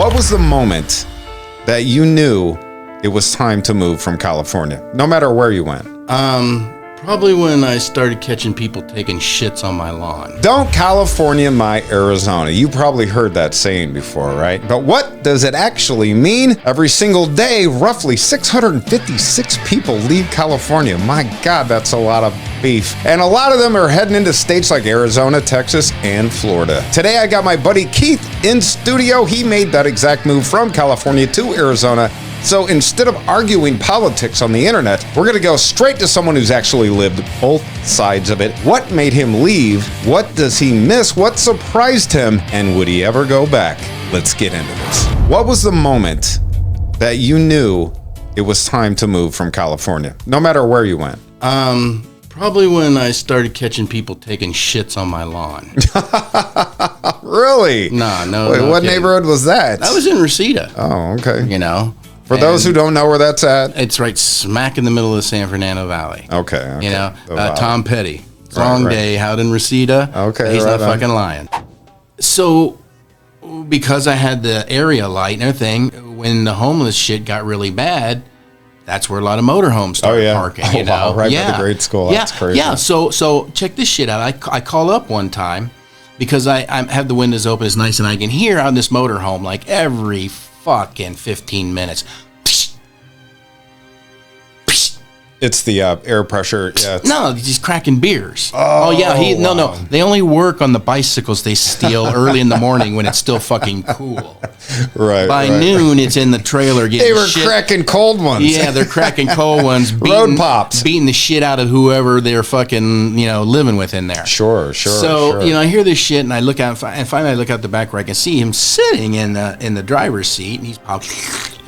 What was the moment that you knew it was time to move from California, no matter where you went? Probably when I started catching people taking shits on my lawn. Don't California my Arizona. You probably heard that saying before, right? But what does it actually mean? Every single day, roughly 656 people leave California. My God, that's a lot of beef. And a lot of them are heading into states like Arizona, Texas, and Florida. Today, I got my buddy Keith in studio. He made that exact move from California to Arizona. So instead of arguing politics on the internet, we're going to go straight to someone who's actually lived both sides of it. What made him leave? What does he miss? What surprised him? And would he ever go back? Let's get into this. What was the moment that you knew it was time to move from California, no matter where you went? Probably when I started catching people taking shits on my lawn. Really? No. Wait, what neighborhood was that? I was in Reseda. Oh, okay. You know? For those who don't know where that's at? It's right smack in the middle of the San Fernando Valley. Okay. You know? Tom Petty. Long day out in Reseda. Okay, he's right not on. fucking lying. So, because I had the area light and everything, when the homeless shit got really bad, that's where a lot of motorhomes started parking. You know? Wow, right by the grade school. That's crazy. Yeah, so check this shit out. I call up one time because I have the windows open. It's nice and I can hear on this motorhome like every fucking 15 minutes. It's the air pressure. Yeah. No, he's cracking beers. Oh yeah. wow. No. They only work on the bicycles they steal early in the morning when it's still fucking cool. Right. By noon, it's in the trailer getting They were shit. cracking cold ones. Yeah, they're cracking cold ones. Road pops. Beating the shit out of whoever they're fucking, living with in there. Sure. So, I hear this shit and I look out, and finally I look out the back where I can see him sitting in the driver's seat and he's popped,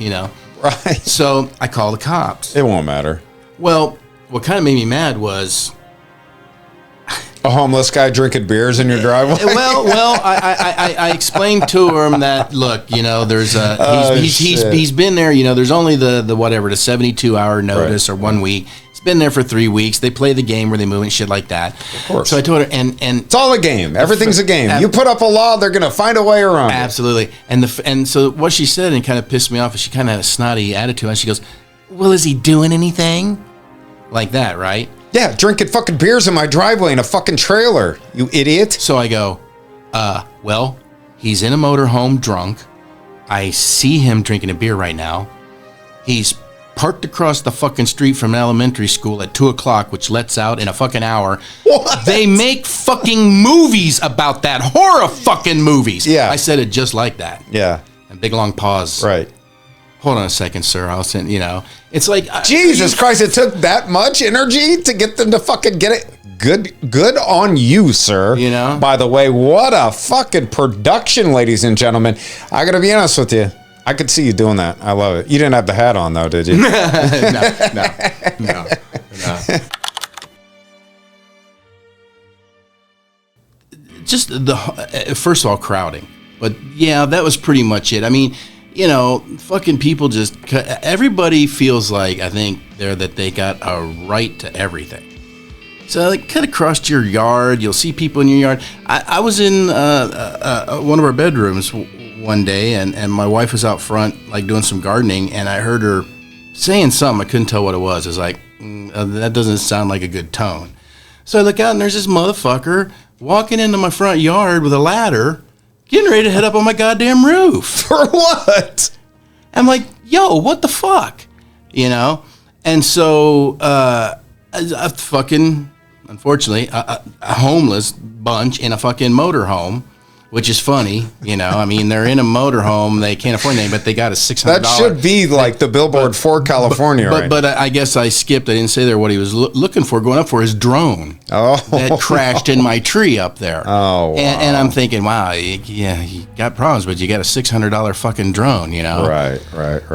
Right. So I call the cops. It won't matter. Well, what kind of made me mad was a homeless guy drinking beers in your driveway. Well, I explained to him that look, there's he's been there. There's only the 72-hour notice or 1 week. He's been there for 3 weeks. They play the game where they move and shit like that. Of course. So I told her, and it's all a game. Everything's a game. You put up a law, they're gonna find a way around it. Absolutely. And so what she said and kind of pissed me off is she kind of had a snotty attitude, and she goes, "Well, is he doing anything?" Like that, right? Yeah, drinking fucking beers in my driveway in a fucking trailer, you idiot. So I go, well, he's in a motorhome drunk. I see him drinking a beer right now. He's parked across the fucking street from an elementary school at 2:00, which lets out in a fucking hour. What? They make fucking movies about that. Horror fucking movies. Yeah. I said it just like that. Yeah. A big long pause. Right. Hold on a second, sir. I'll send, It's like... Jesus Christ, it took that much energy to get them to fucking get it. Good on you, sir. By the way, what a fucking production, ladies and gentlemen. I gotta be honest with you. I could see you doing that. I love it. You didn't have the hat on, though, did you? No. Just first of all, crowding. But yeah, that was pretty much it. I mean... fucking people everybody feels like, I think, that they got a right to everything. So, like, cut across your yard, you'll see people in your yard. I was in one of our bedrooms one day, and my wife was out front, like, doing some gardening, and I heard her saying something. I couldn't tell what it was. It's like, that doesn't sound like a good tone. So I look out, and there's this motherfucker walking into my front yard with a ladder, getting ready to head up on my goddamn roof. For what? I'm like, yo, what the fuck? And so a fucking, unfortunately, a homeless bunch in a fucking motorhome, which is funny. I mean, they're in a motorhome, they can't afford anything, but they got a $600. That should be like the billboard for California, right? But I guess I skipped. I didn't say there what he was looking for, going up for his drone. Oh. That crashed in my tree up there. Oh, wow. And I'm thinking, wow, you got problems, but you got a $600 fucking drone, Right.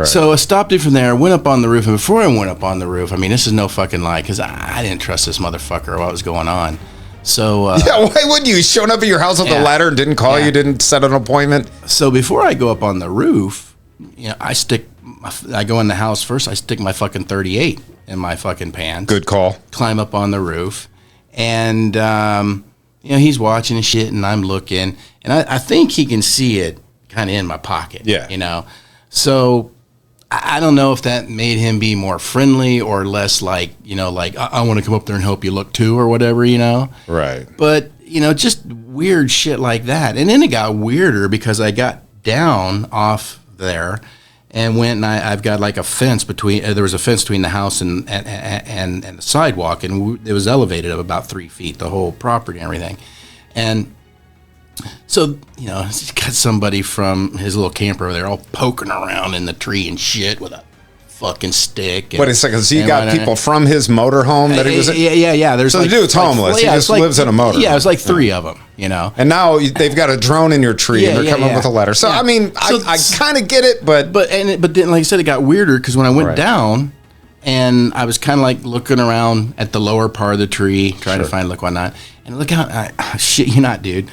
So I stopped it from there, went up on the roof, and before I went up on the roof, I mean, this is no fucking lie, because I didn't trust this motherfucker or what was going on. So yeah, why wouldn't you? Showing up at your house with a ladder and didn't call you, didn't set an appointment? So before I go up on the roof, I go in the house first, I stick my fucking 38 in my fucking pants. Good call. Climb up on the roof, and he's watching and shit, and I'm looking, and I think he can see it kind of in my pocket. Yeah. You know? So I don't know if that made him be more friendly or less like, you know, like, I want to come up there and help you look too or whatever, you know? Right. But, you know, just weird shit like that. And then it got weirder because I got down off there and went and I've got like a fence between, there was a fence between the house and the sidewalk, and it was elevated up about 3 feet, the whole property and everything. And so, you know, he's got somebody from his little camper over there all poking around in the tree and shit with a fucking stick. Wait a second, so you got people from his motorhome that he was in? Yeah. There's so the dude's homeless. He just lives in a motorhome. Yeah, it's like 3 of them, you know. And now they've got a drone in your tree, and they're coming with a letter. So, I mean, I kind of get it, but then, like I said, it got weirder because when I went down, and I was kind of like looking around at the lower part of the tree, trying to find whatnot, and look out, shit you not, dude.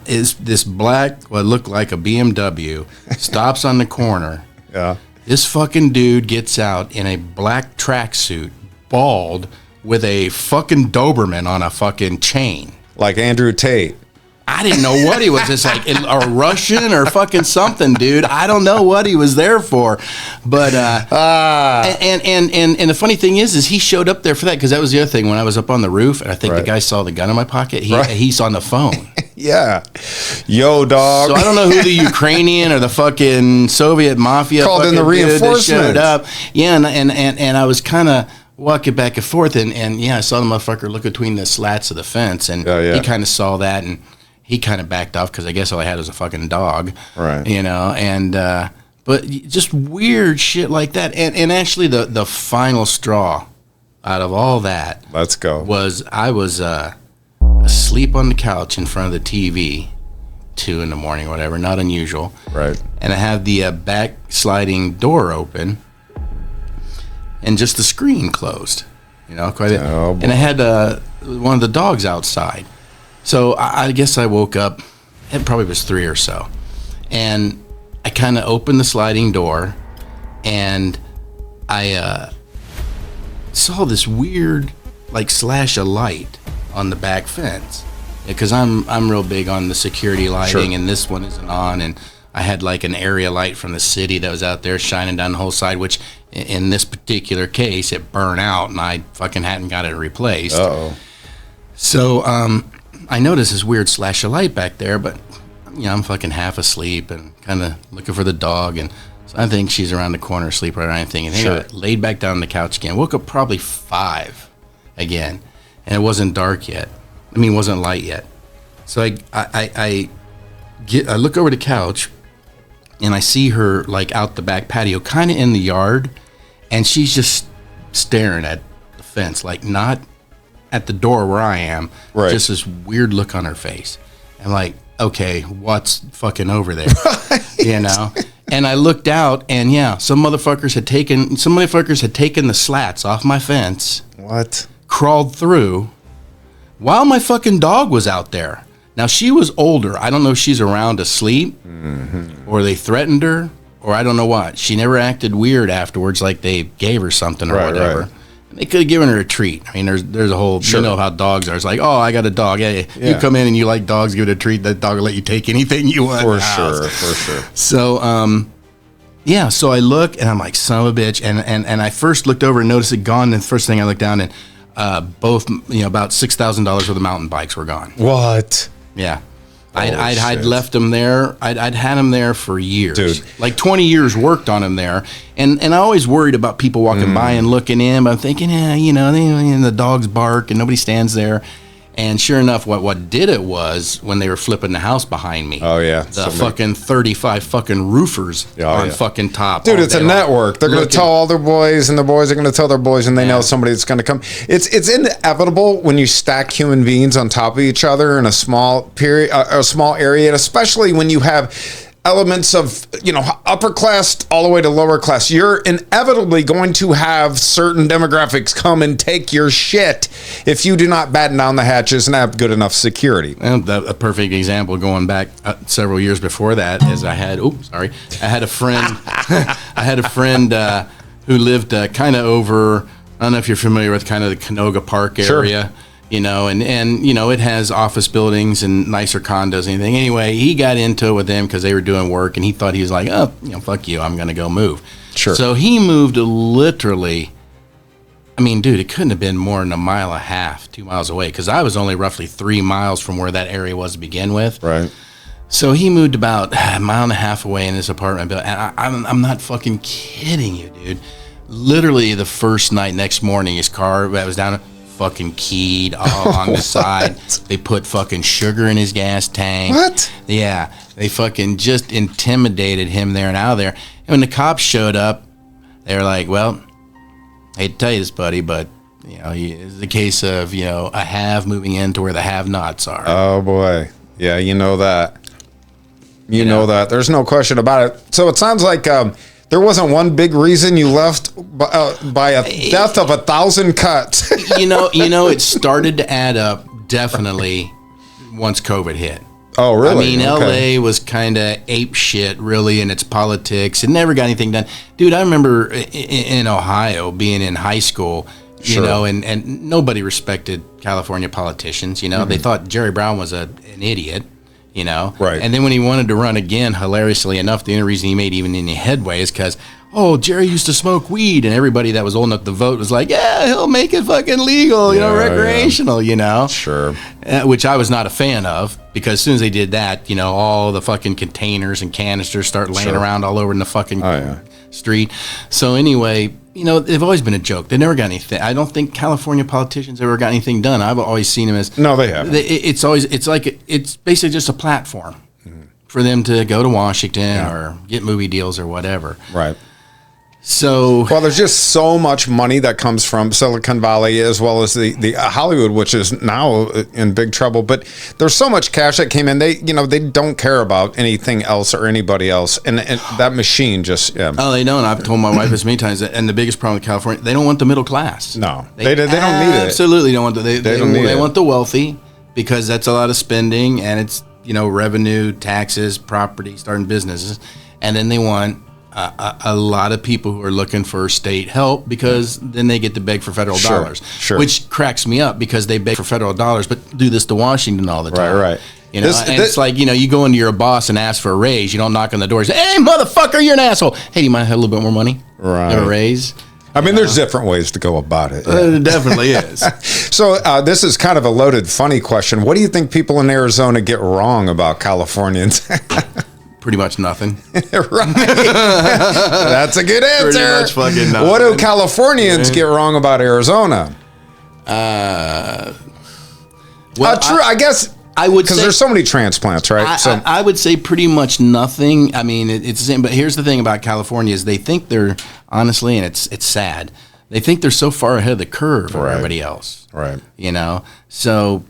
Is this black, what looked like a BMW, stops on the corner. Yeah. This fucking dude gets out in a black tracksuit, bald, with a fucking Doberman on a fucking chain. Like Andrew Tate. I didn't know what he was. It's like a Russian or fucking something, dude. I don't know what he was there for, but and the funny thing is he showed up there for that because that was the other thing when I was up on the roof and I think the guy saw the gun in my pocket. He's on the phone. Yeah, yo, dog. So I don't know who the Ukrainian or the fucking Soviet mafia called in the reinforcements. Showed up. Yeah, and I was kind of walking back and forth, and I saw the motherfucker look between the slats of the fence, and he kind of saw that, and he kind of backed off because I guess all I had was a fucking dog, right? You know, and but just weird shit like that, and actually the final straw out of all that, let's go, was I was asleep on the couch in front of the TV, 2 a.m, whatever, not unusual, right? And I have the back sliding door open, and just the screen closed, you know, and I had one of the dogs outside. So I guess I woke up, it probably was 3 or so, and I kind of opened the sliding door, and I saw this weird, like, slash of light on the back fence, because I'm real big on the security lighting, and this one isn't on, and I had like an area light from the city that was out there shining down the whole side, which in this particular case, it burned out, and I fucking hadn't got it replaced. Uh-oh. So, I noticed this weird slash of light back there, but you know, I'm fucking half asleep and kind of looking for the dog, and so I think she's around the corner asleep or anything. And I laid back down on the couch again. Woke up probably 5 again, and it wasn't dark yet. I mean, it wasn't light yet. So I look over the couch, and I see her like out the back patio, kind of in the yard, and she's just staring at the fence, like not at the door where I am, just this weird look on her face. I'm like, okay, what's fucking over there? You know? And I looked out, and some motherfuckers had taken the slats off my fence. What? Crawled through while my fucking dog was out there. Now, she was older. I don't know if she's around asleep, or they threatened her, or I don't know what. She never acted weird afterwards, like they gave her something or whatever. Right. They could have given her a treat. I mean, there's a whole, you know how dogs are. It's like, oh, I got a dog. Yeah. You come in and you like dogs, give it a treat. That dog will let you take anything you want. For sure. So, so I look, and I'm like, son of a bitch. And I first looked over and noticed it gone. And the first thing I looked down, and both, about $6,000 worth of mountain bikes were gone. What? Yeah. I'd left them there. I'd had them there for years. Dude. Like 20 years worked on them there. And I always worried about people walking by and looking in, but I'm thinking, the dogs bark and nobody stands there. And sure enough, what did it was when they were flipping the house behind me. Oh, yeah. The fucking 35 fucking roofers on fucking top. Dude, it's a network. They're going to tell all their boys, and their boys are going to tell their boys, and they know somebody that's going to come. It's inevitable when you stack human beings on top of each other in a small area, and especially when you have elements of, upper class all the way to lower class. You're inevitably going to have certain demographics come and take your shit if you do not batten down the hatches and have good enough security. And a perfect example going back several years before that is I had a friend who lived kind of over, I don't know if you're familiar with kind of the Canoga Park area. you know, and you know, it has office buildings and nicer condos and anything. Anyway, he got into it with them because they were doing work, and he thought he was like, oh, you know, fuck you, I'm going to go move. Sure. So he moved literally, I mean, dude, it couldn't have been more than 1.5 miles, 2 miles away, because I was only roughly 3 miles from where that area was to begin with. Right. So he moved about 1.5 miles away in his apartment building, and I'm not fucking kidding you, dude. Literally the first night, next morning, his car that was down, fucking keyed all on the side. They put fucking sugar in his gas tank. What? Yeah, they fucking just intimidated him there and out of there. And when the cops showed up, they were like, well, I hate to tell you this, buddy, but you know, it's the case of, you know, a have moving into where the have-nots are. Oh boy, yeah, you know that. You know that. There's no question about it. So it sounds like there wasn't one big reason you left by a death of 1,000 cuts. you know, it started to add up definitely once COVID hit. Oh, really? I mean, okay. LA was kind of ape shit, really, in its politics. It never got anything done. Dude, I remember in Ohio being in high school, you know, and nobody respected California politicians. You know, they thought Jerry Brown was an idiot. You know, right? And then when he wanted to run again, hilariously enough, the only reason he made even any headway is because, oh, Jerry used to smoke weed, and everybody that was old enough to vote was like, yeah, he'll make it fucking legal, you know, recreational, you know. Sure. Which I was not a fan of, because as soon as they did that, you know, all the fucking containers and canisters start laying around all over in the fucking street. So anyway, you know, they've always been a joke. They never got anything. I don't think California politicians ever got anything done. I've always seen them as no, they haven't. It's basically just a platform for them to go to Washington or get movie deals or whatever. Right. So well, there's just so much money that comes from Silicon Valley as well as the Hollywood, which is now in big trouble. But there's so much cash that came in. They don't care about anything else or anybody else, and that machine just oh, they don't. I've told my wife this many times. And the biggest problem with California, they don't want the middle class. No, they don't need it. Absolutely don't want the they want the wealthy, because that's a lot of spending, and it's, you know, revenue, taxes, property, starting businesses, and then they want a lot of people who are looking for state help, because then they get to beg for federal dollars, which cracks me up, because they beg for federal dollars but do this to Washington all the time. Right. You know, it's like, you know, you go into your boss and ask for a raise. You don't knock on the door and say, hey, motherfucker, you're an asshole. Hey, do you mind have a little bit more money? Right. A raise? I mean, there's different ways to go about it. It definitely is. So this is kind of a loaded, funny question. What do you think people in Arizona get wrong about Californians? Pretty much nothing. Right. That's a good answer. Pretty much fucking nothing. What do Californians get wrong about Arizona? True. I guess I would say, because there's so many transplants, right? I would say pretty much nothing. I mean, it's the same. But here's the thing about California is they think they're, honestly, and it's sad, they think they're so far ahead of the curve of everybody else. Right. You know, so,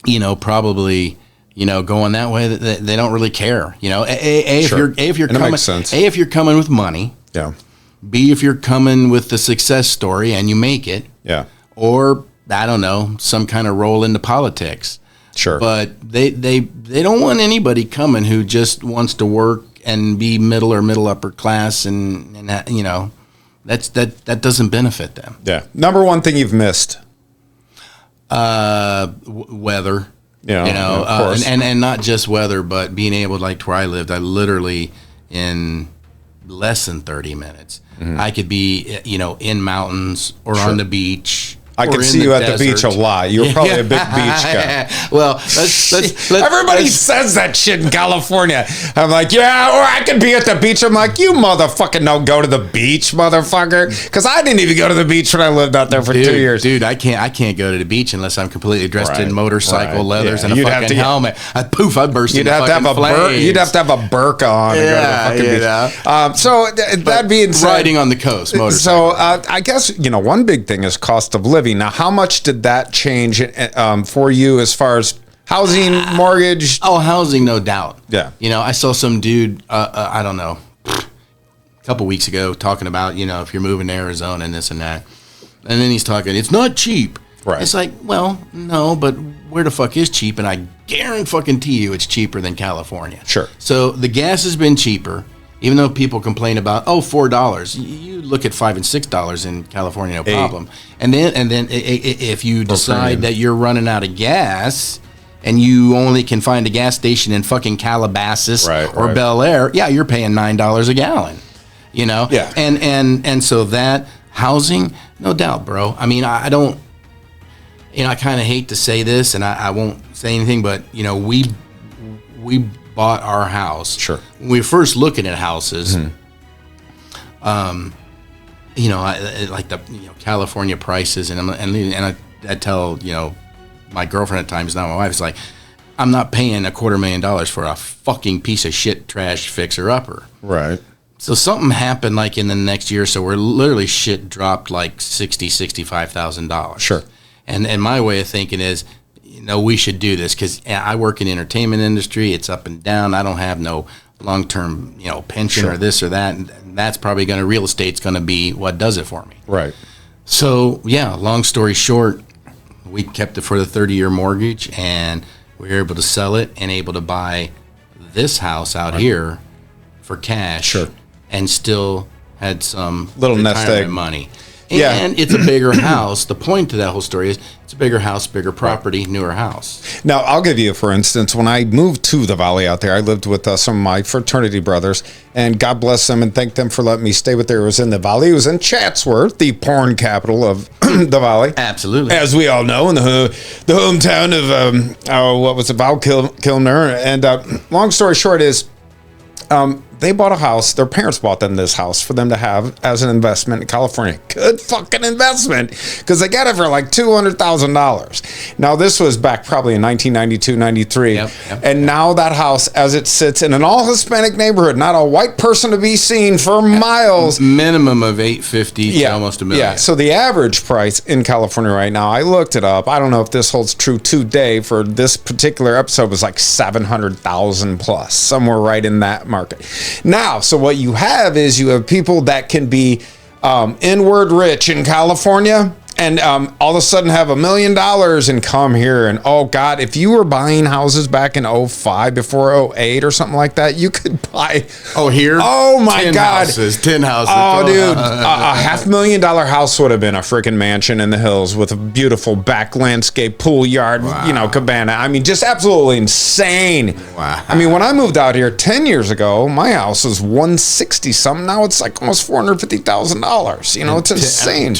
you know, probably, you know, going that way, they don't really care. You know, if you're coming, makes sense. if you're coming with money, B, if you're coming with the success story and you make it, or I don't know, some kind of role into politics. Sure. But they don't want anybody coming who just wants to work and be middle or middle upper class, and that, you know, that doesn't benefit them. Yeah. Number one thing you've missed. Weather. Yeah, you know, of course. And not just weather, but being able to, like where I lived, I literally in less than 30 minutes, I could be, you know, in mountains or on the beach. I could see you at the beach a lot. You're probably a big beach guy. Well, let's everybody says that shit in California. I'm like, yeah, or I could be at the beach. I'm like, you motherfucking don't go to the beach, motherfucker. Because I didn't even go to the beach when I lived out there for 2 years. Dude, I can't go to the beach unless I'm completely dressed in motorcycle leathers and a fucking helmet. I'd burst into fucking flames. You'd have to have a burqa on to go to the fucking beach. So that being said, riding on the coast, motorcycle. So I guess, you know, one big thing is cost of living. Now, how much did that change for you as far as housing, mortgage? Oh, housing, no doubt. Yeah. You know, I saw some dude, I don't know, a couple weeks ago talking about, you know, if you're moving to Arizona and this and that. And then he's talking, it's not cheap. Right. It's like, well, no, but where the fuck is cheap? And I guarantee you it's cheaper than California. Sure. So the gas has been cheaper. Even though people complain about $4, you look at $5 and $6 in California, no problem. And then if you decide that you're running out of gas and you only can find a gas station in fucking Calabasas or Bel Air, you're paying $9 a gallon. You know? Yeah. And so that housing, no doubt, bro. I mean, I don't. I kind of hate to say this, and I won't say anything, but we bought our house. Sure. When we were first looking at houses, I like the California prices, and I tell my girlfriend at times, now my wife, is like, I'm not paying $250,000 for a fucking piece of shit trash fixer upper. Right. So something happened like in the next year or so where literally shit dropped like $65,000. Sure. And my way of thinking is, we should do this because I work in the entertainment industry. It's up and down. I don't have no long-term, pension or this or that. And that's probably real estate's going to be what does it for me. Right. So, long story short, we kept it for the 30-year mortgage, and we were able to sell it and able to buy this house out here for cash. Sure. And still had some little nest egg money. And it's a bigger house. The point to that whole story is it's a bigger house, bigger property, newer house. Now, I'll give you, for instance, when I moved to the Valley out there, I lived with some of my fraternity brothers, and God bless them and thank them for letting me stay with them. It was in the Valley. It was in Chatsworth, the porn capital of the Valley. Absolutely. As we all know, in the hometown of, Val Kilmer. And long story short is, they bought a house. Their parents bought them this house for them to have as an investment in California. Good fucking investment, because they got it for like $200,000. Now, this was back probably in 1992, 93. Yep. And now that house, as it sits in an all-Hispanic neighborhood, not a white person to be seen for miles. Minimum of $850 to almost $1 million. Yeah, so the average price in California right now, I looked it up. I don't know if this holds true today for this particular episode, was like $700,000 plus, somewhere right in that market. Now, so what you have is you have people that can be inward rich in California and all of a sudden have $1 million and come here. And oh God, if you were buying houses back in 05 before 08 or something like that, you could buy. Oh, here? Oh my 10 God. Houses, 10 houses. Oh, dude. A $500,000 house would have been a freaking mansion in the hills with a beautiful back landscape, pool yard, cabana. I mean, just absolutely insane. Wow. I mean, when I moved out here 10 years ago, my house was $160 something. Now it's like almost $450,000. It's insane.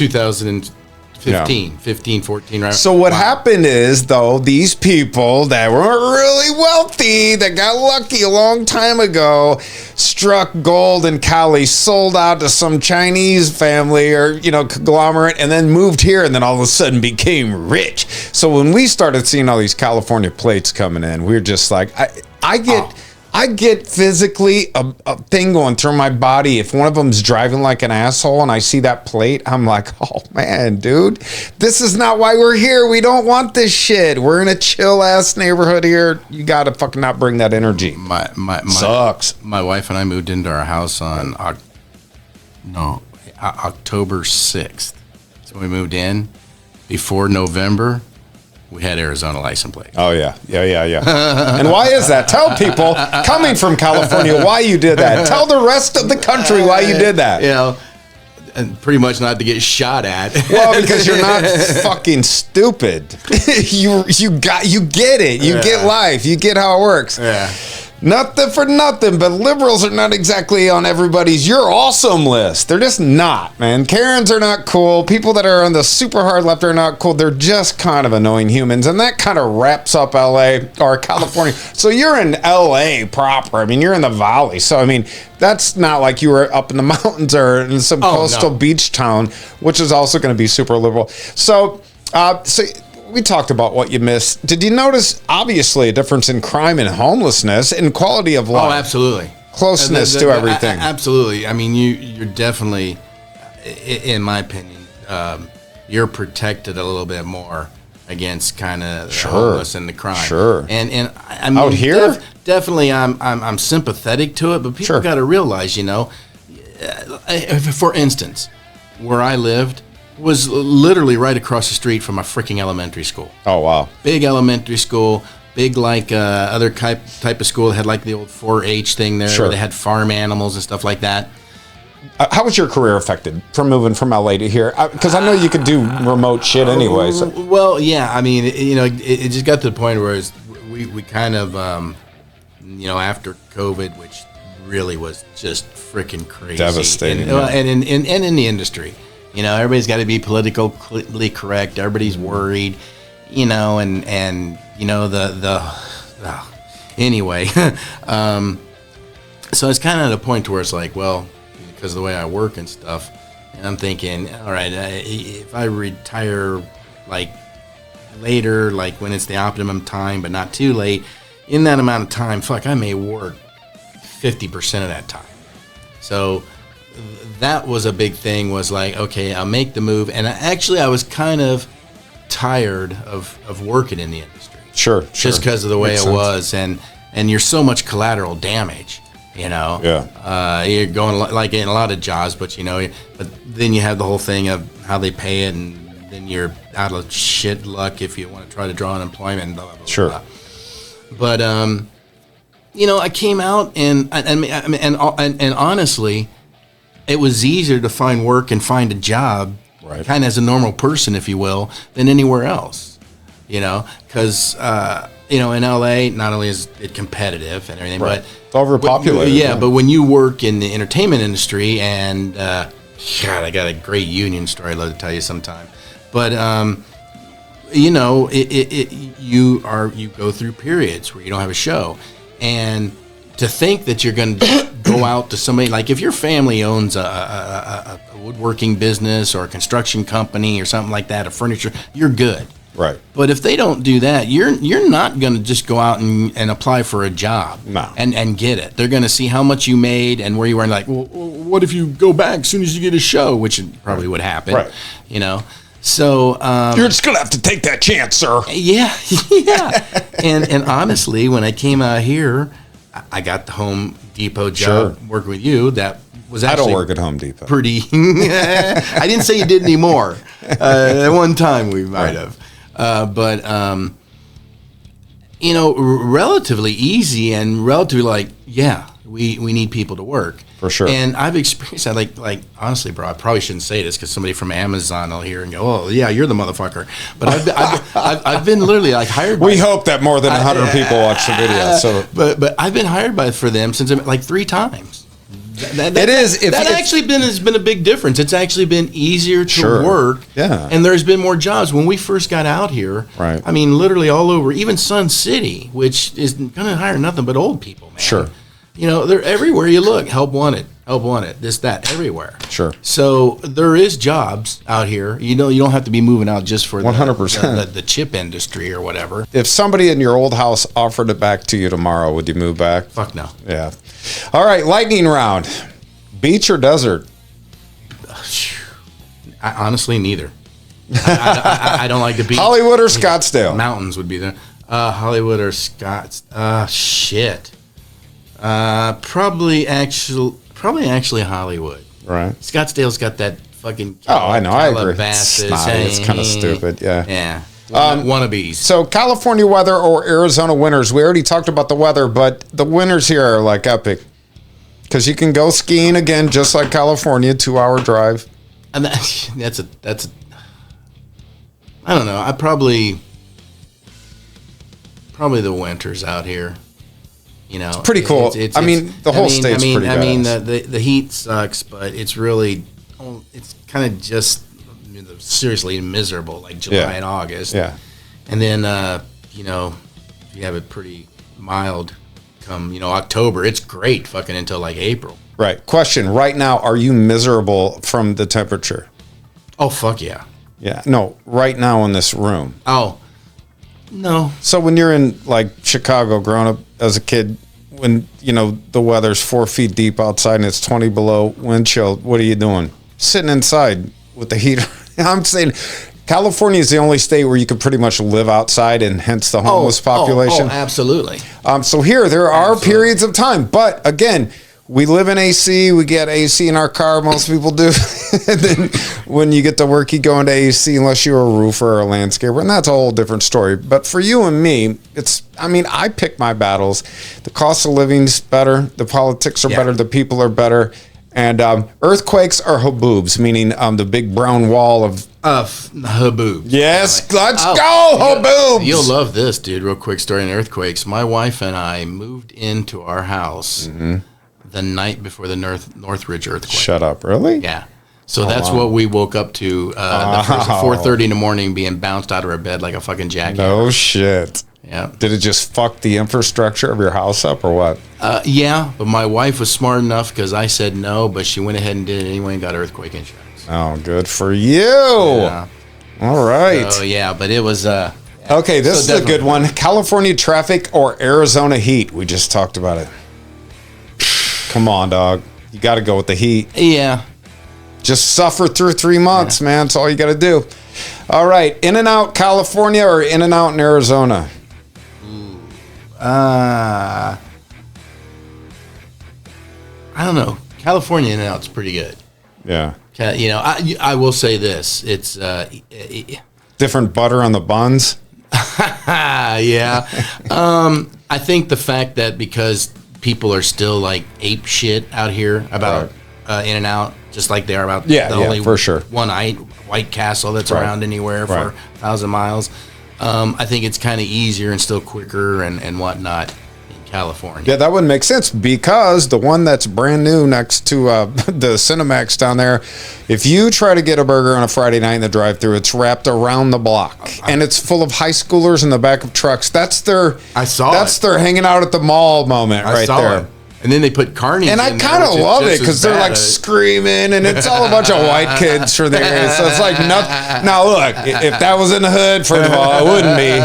15, 14, right? So what happened is, though, these people that were really wealthy, that got lucky a long time ago, struck gold in Cali, sold out to some Chinese family or, conglomerate, and then moved here, and then all of a sudden became rich. So when we started seeing all these California plates coming in, we were just like, I get physically a thing going through my body. If one of them's driving like an asshole and I see that plate, I'm like, oh man, dude, this is not why we're here. We don't want this shit. We're in a chill ass neighborhood here. You got to fucking not bring that energy. Sucks. My wife and I moved into our house on October 6th. So we moved in before November. We had Arizona license plate. Oh, yeah. And why is that? Tell people coming from California why you did that. Tell the rest of the country why you did that. And pretty much not to get shot at. Well, because you're not fucking stupid. You get it. You get life. You get how it works. Yeah. Nothing for nothing, but liberals are not exactly on everybody's "you're awesome" list. They're just not, man. Karens are not cool. People that are on the super hard left are not cool. They're just kind of annoying humans, and that kind of wraps up L.A. or California. So you're in L.A. proper. I mean, you're in the Valley. So, I mean, that's not like you were up in the mountains or in some coastal beach town, which is also going to be super liberal. So we talked about what you missed. Did you notice, obviously, a difference in crime and homelessness and quality of life? Oh, absolutely. Closeness to everything. Absolutely. I mean, you're definitely, in my opinion, you're protected a little bit more against kind of the homeless and the crime. Sure. And I mean, out here, definitely, I'm sympathetic to it, but people got to realize, for instance, where I lived was literally right across the street from a freaking elementary school. Oh, wow. Big elementary school, big like other type of school that had like the old 4-H thing there, where they had farm animals and stuff like that. How was your career affected from moving from LA to here? Because I know you could do remote shit anyway. So. Well, yeah. I mean, it just got to the point where we kind of, after COVID, which really was just freaking crazy, devastating, and in the industry, everybody's got to be politically correct. Everybody's worried, anyway. So it's kind of at a point where it's like, well, because of the way I work and stuff, and I'm thinking, all right, if I retire like later, like when it's the optimum time, but not too late, in that amount of time, I may work 50% of that time. So that was a big thing, was like, okay, I'll make the move. And I was kind of tired of working in the industry. Sure. Just because of the way it was. And you're so much collateral damage. Yeah. You're going like in a lot of jobs, but but then you have the whole thing of how they pay it, and then you're out of shit luck if you want to try to draw unemployment. Blah, blah, blah, sure. Blah. But I came out and honestly, it was easier to find work and find a job, kind of as a normal person, if you will, than anywhere else. Because in LA, not only is it competitive and everything, but it's overpopulated. But when you work in the entertainment industry, and God, I got a great union story I'd love to tell you sometime. But you go through periods where you don't have a show, and to think that you're going to go out to somebody, like if your family owns a woodworking business or a construction company or something like that, a furniture, you're good. Right. But if they don't do that, you're not going to just go out and apply for a job and get it. They're going to see how much you made and where you were, and like, well, what if you go back as soon as you get a show, which probably would happen. Right. So you're just gonna have to take that chance, sir. Yeah. and honestly, when I came out here, I got the Home Depot job working with you. That was actually, I don't work at Home Depot. Pretty. I didn't say you did anymore. At one time we might have, but relatively easy and relatively we need people to work. For sure. And I've experienced that, like honestly, bro, I probably shouldn't say this because somebody from Amazon will hear and go, "Oh, yeah, you're the motherfucker." But I've been literally like hired. We hope that more than 100 people watch the video. So, but I've been hired for them since like 3 times. That has been a big difference. It's actually been easier to work. Yeah. And there's been more jobs. When we first got out here, right. I mean, literally all over, even Sun City, which is going to hire nothing but old people, man. Sure. They're everywhere you look. Help wanted, this, that, everywhere. Sure. So there is jobs out here. You don't have to be moving out just for 100% the chip industry or whatever. If somebody in your old house offered it back to you tomorrow, would you move back? Fuck no. Yeah. All right, lightning round. Beach or desert? Honestly, neither. I don't like the beach. Hollywood or Scottsdale? Mountains would be there. Hollywood or Scottsdale? Shit. Probably actually Hollywood. Right. Scottsdale's got that fucking. I know. I agree. It's kind of stupid. Yeah. Yeah. Wannabes. So California weather or Arizona winters? We already talked about the weather, but the winters here are like epic because you can go skiing again, just like California, 2-hour drive. And that's a. I don't know. I probably the winters out here. It's pretty cool. The whole state's pretty badass. The heat sucks, but it's really, it's kind of just seriously miserable, like July and August. Yeah. And then, you have it pretty mild come, October. It's great fucking until like April. Right. Question. Right now, are you miserable from the temperature? Oh, fuck yeah. Yeah. No, right now in this room. Oh, no. So when you're in like Chicago growing up as a kid, when the weather's 4 feet deep outside and it's 20 below wind chill, what are you doing? Sitting inside with the heater. I'm saying California is the only state where you can pretty much live outside, and hence the homeless population. Oh, absolutely. So here there are periods of time, but again, we live in AC. We get AC in our car. Most people do. And then when you get to work, you go into AC unless you're a roofer or a landscaper. And that's a whole different story. But for you and me, I pick my battles. The cost of living's better. The politics are better. The people are better. And earthquakes are haboobs, meaning the big brown wall of haboobs. Yes, let's go, haboobs. You'll love this, dude. Real quick story on earthquakes. My wife and I moved into our house the night before the Northridge earthquake. Shut up, really? Yeah. So that's what we woke up to the first at 4:30 in the morning, being bounced out of our bed like a fucking jackhammer. No shit. Yeah. Did it just fuck the infrastructure of your house up or what? Yeah, but my wife was smart enough because I said no, but she went ahead and did it anyway and got earthquake insurance. Oh, good for you. Yeah. All right. Oh, yeah, but it was... okay, this is a good one. California traffic or Arizona heat? We just talked about it. Come on, dog. You got to go with the heat. Yeah. Just suffer through 3 months, man. That's all you got to do. All right, In-N-Out California or In-N-Out in Arizona? I don't know. California In-N-Out's pretty good. Yeah. You know, I will say this. It's... different butter on the buns? Yeah. I think the fact that because people are still like ape shit out here about In-N-Out, just like they are about the only for sure. one White Castle that's around anywhere for 1,000 miles. I think it's kind of easier and still quicker and whatnot in California. Yeah, that would make sense because the one that's brand new next to the Cinemax down there, if you try to get a burger on a Friday night in the drive-thru, it's wrapped around the block and it's full of high schoolers in the back of trucks. That's their their hanging out at the mall moment right there. It. And then they put carnies and I kind of love it because they're like screaming and it's all a bunch of white kids from the area. So it's like nothing. Now, look, if that was in the hood, first of all, it wouldn't be.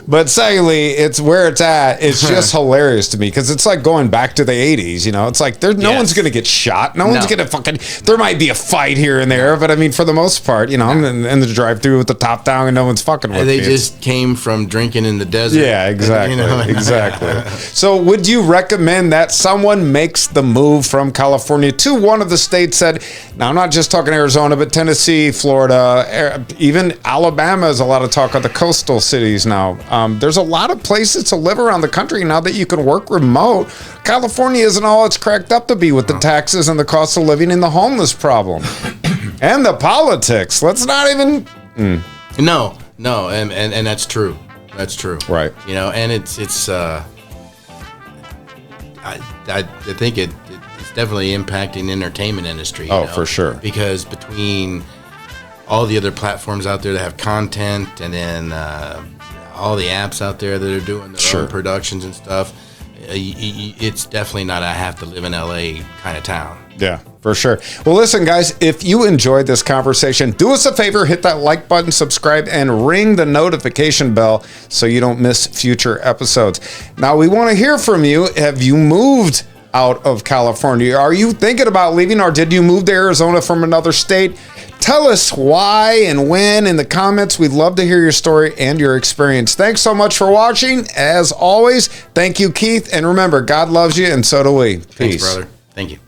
But secondly, it's where it's at. It's just hilarious to me because it's like going back to the 80s, you know? It's like no one's going to get shot. No one's going to fucking... There might be a fight here and there, but I mean, for the most part, you know, I'm in the drive-thru with the top down and no one's fucking with me. They just came from drinking in the desert. Yeah, exactly. You know? Exactly. So would you recommend that someone makes the move from California to one of the states that... Now, I'm not just talking Arizona, but Tennessee, Florida, even Alabama is a lot of talk of the coastal cities now. There's a lot of places to live around the country now that you can work remote. California isn't all it's cracked up to be with the taxes and the cost of living and the homeless problem. And the politics. Let's not even... No, and that's true. That's true. Right. You know, and it's I think it's definitely impacting the entertainment industry. Oh, for sure. Because between all the other platforms out there that have content and then all the apps out there that are doing their own productions and stuff, it's definitely not a have to live in LA kind of town. Yeah, for sure. Well, listen, guys, if you enjoyed this conversation, do us a favor, hit that like button, subscribe, and ring the notification bell so you don't miss future episodes. Now, we want to hear from you. Have you moved out of California? Are you thinking about leaving, or did you move to Arizona from another state? Tell us why and when in the comments. We'd love to hear your story and your experience. Thanks so much for watching. As always, thank you, Keith. And remember, God loves you, and so do we. Peace. Thanks, brother. Thank you.